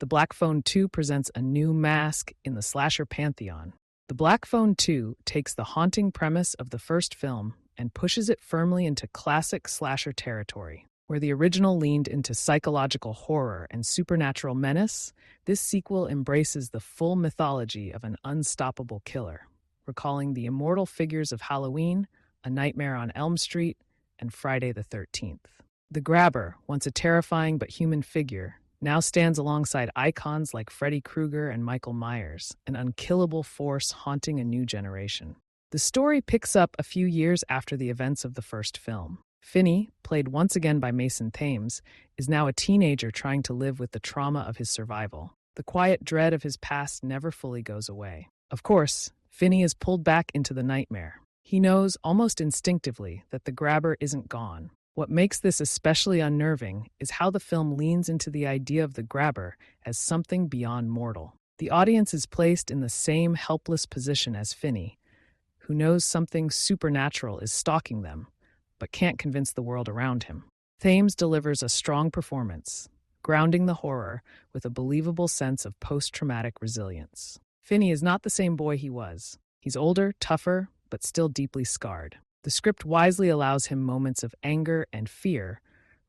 The Black Phone 2 presents a new mask in the slasher pantheon. The Black Phone 2 takes the haunting premise of the first film and pushes it firmly into classic slasher territory. Where the original leaned into psychological horror and supernatural menace, this sequel embraces the full mythology of an unstoppable killer, recalling the immortal figures of Halloween, A Nightmare on Elm Street, and Friday the 13th. The Grabber, once a terrifying but human figure, now stands alongside icons like Freddy Krueger and Michael Myers, an unkillable force haunting a new generation. The story picks up a few years after the events of the first film. Finney, played once again by Mason Thames, is now a teenager trying to live with the trauma of his survival. The quiet dread of his past never fully goes away. Of course, Finney is pulled back into the nightmare. He knows almost instinctively that the Grabber isn't gone. What makes this especially unnerving is how the film leans into the idea of the Grabber as something beyond mortal. The audience is placed in the same helpless position as Finney, who knows something supernatural is stalking them, but can't convince the world around him. Thames delivers a strong performance, grounding the horror with a believable sense of post-traumatic resilience. Finney is not the same boy he was. He's older, tougher, but still deeply scarred. The script wisely allows him moments of anger and fear,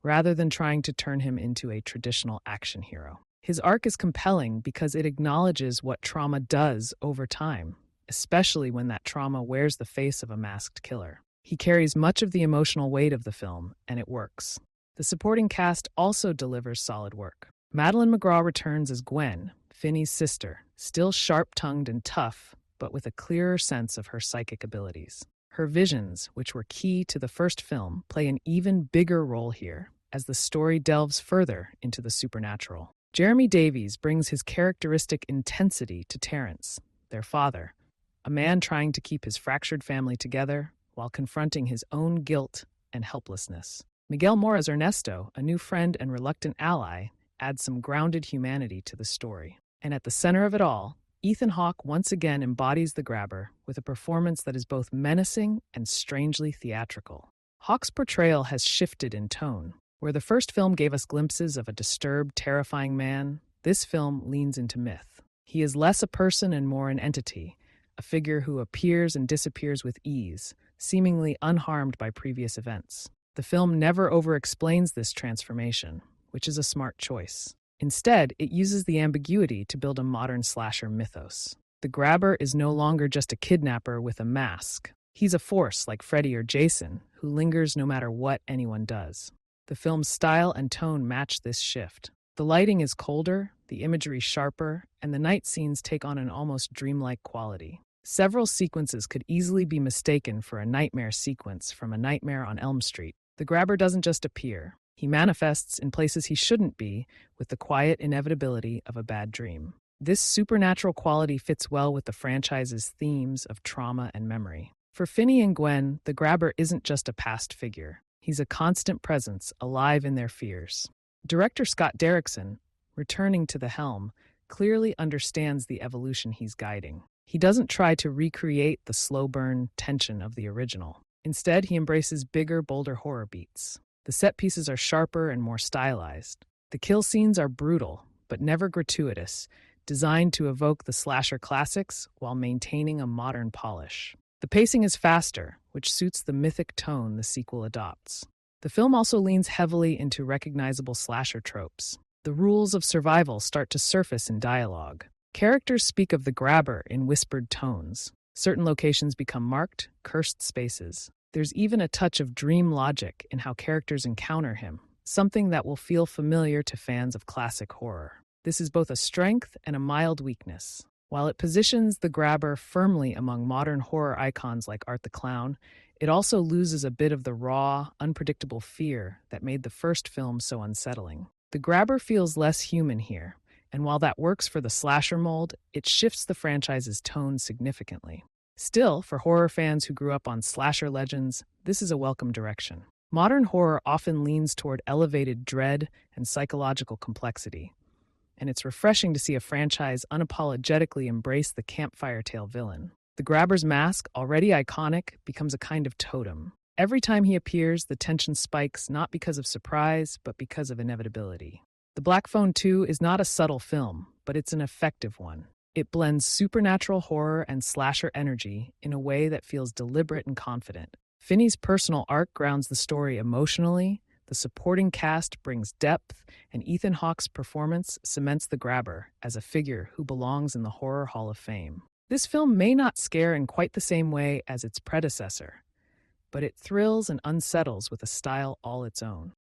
rather than trying to turn him into a traditional action hero. His arc is compelling because it acknowledges what trauma does over time, especially when that trauma wears the face of a masked killer. He carries much of the emotional weight of the film, and it works. The supporting cast also delivers solid work. Madeline McGraw returns as Gwen, Finney's sister, still sharp-tongued and tough, but with a clearer sense of her psychic abilities. Her visions, which were key to the first film, play an even bigger role here as the story delves further into the supernatural. Jeremy Davies brings his characteristic intensity to Terrence, their father, a man trying to keep his fractured family together while confronting his own guilt and helplessness. Miguel Mora's Ernesto, a new friend and reluctant ally, adds some grounded humanity to the story. And at the center of it all, Ethan Hawke once again embodies the Grabber with a performance that is both menacing and strangely theatrical. Hawke's portrayal has shifted in tone. Where the first film gave us glimpses of a disturbed, terrifying man, this film leans into myth. He is less a person and more an entity, a figure who appears and disappears with ease, seemingly unharmed by previous events. The film never over-explains this transformation, which is a smart choice. Instead, it uses the ambiguity to build a modern slasher mythos. The Grabber is no longer just a kidnapper with a mask. He's a force like Freddy or Jason, who lingers no matter what anyone does. The film's style and tone match this shift. The lighting is colder, the imagery sharper, and the night scenes take on an almost dreamlike quality. Several sequences could easily be mistaken for a nightmare sequence from A Nightmare on Elm Street. The Grabber doesn't just appear. He manifests in places he shouldn't be with the quiet inevitability of a bad dream. This supernatural quality fits well with the franchise's themes of trauma and memory. For Finney and Gwen, the Grabber isn't just a past figure. He's a constant presence, alive in their fears. Director Scott Derrickson, returning to the helm, clearly understands the evolution he's guiding. He doesn't try to recreate the slow burn tension of the original. Instead, he embraces bigger, bolder horror beats. The set pieces are sharper and more stylized. The kill scenes are brutal, but never gratuitous, designed to evoke the slasher classics while maintaining a modern polish. The pacing is faster, which suits the mythic tone the sequel adopts. The film also leans heavily into recognizable slasher tropes. The rules of survival start to surface in dialogue. Characters speak of the Grabber in whispered tones. Certain locations become marked, cursed spaces. There's even a touch of dream logic in how characters encounter him, something that will feel familiar to fans of classic horror. This is both a strength and a mild weakness. While it positions the Grabber firmly among modern horror icons like Art the Clown, it also loses a bit of the raw, unpredictable fear that made the first film so unsettling. The Grabber feels less human here, and while that works for the slasher mold, it shifts the franchise's tone significantly. Still, for horror fans who grew up on slasher legends, this is a welcome direction. Modern horror often leans toward elevated dread and psychological complexity, and it's refreshing to see a franchise unapologetically embrace the campfire tale villain. The Grabber's mask, already iconic, becomes a kind of totem. Every time he appears, the tension spikes not because of surprise, but because of inevitability. The The Black Phone 2 is not a subtle film, but it's an effective one. It blends supernatural horror and slasher energy in a way that feels deliberate and confident. Finney's personal arc grounds the story emotionally, the supporting cast brings depth, and Ethan Hawke's performance cements the grabber as a figure who belongs in the Horror Hall of Fame. This film may not scare in quite the same way as its predecessor, but it thrills and unsettles with a style all its own.